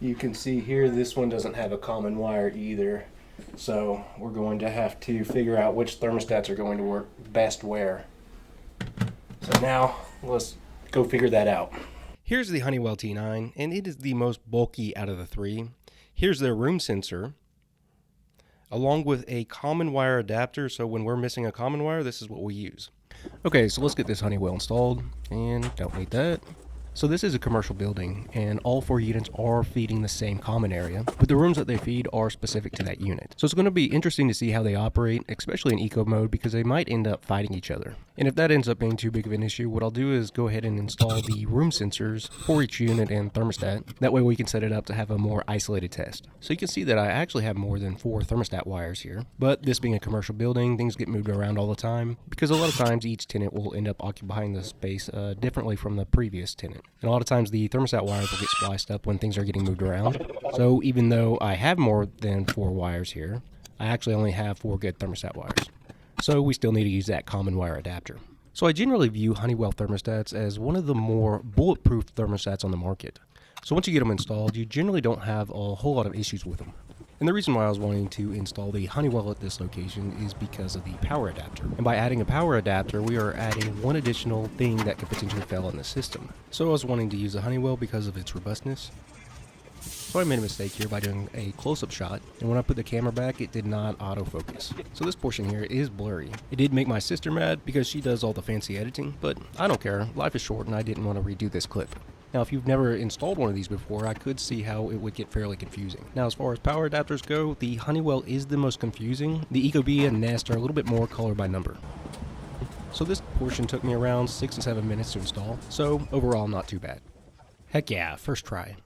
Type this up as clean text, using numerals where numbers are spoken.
You can see here this one doesn't have a common wire either. So we're going to have to figure out which thermostats are going to work best where. So now let's go figure that out. Here's the Honeywell T9, and it is the most bulky out of the three. Here's their room sensor, along with a common wire adapter, so when we're missing a common wire, this is what we use. Okay, so let's get this Honeywell installed, and don't need that. So this is a commercial building, and all 4 units are feeding the same common area, but the rooms that they feed are specific to that unit. So it's going to be interesting to see how they operate, especially in eco mode, because they might end up fighting each other. And if that ends up being too big of an issue, what I'll do is go ahead and install the room sensors for each unit and thermostat. That way we can set it up to have a more isolated test. So you can see that I actually have more than 4 thermostat wires here, but this being a commercial building, things get moved around all the time, because a lot of times each tenant will end up occupying the space differently from the previous tenant. And a lot of times the thermostat wires will get spliced up when things are getting moved around. So even though I have more than 4 wires here, I actually only have 4 good thermostat wires. So we still need to use that common wire adapter. So I generally view Honeywell thermostats as one of the more bulletproof thermostats on the market. So once you get them installed, you generally don't have a whole lot of issues with them. And the reason why I was wanting to install the Honeywell at this location is because of the power adapter. And by adding a power adapter, we are adding one additional thing that could potentially fail in the system. So I was wanting to use the Honeywell because of its robustness. So I made a mistake here by doing a close-up shot, and when I put the camera back, it did not autofocus. So this portion here is blurry. It did make my sister mad because she does all the fancy editing, but I don't care. Life is short and I didn't want to redo this clip. Now, if you've never installed one of these before, I could see how it would get fairly confusing. Now, as far as power adapters go, the Honeywell is the most confusing. The Ecobee and Nest are a little bit more color by number. So this portion took me around 6 to 7 minutes to install, so overall not too bad. Heck yeah, first try.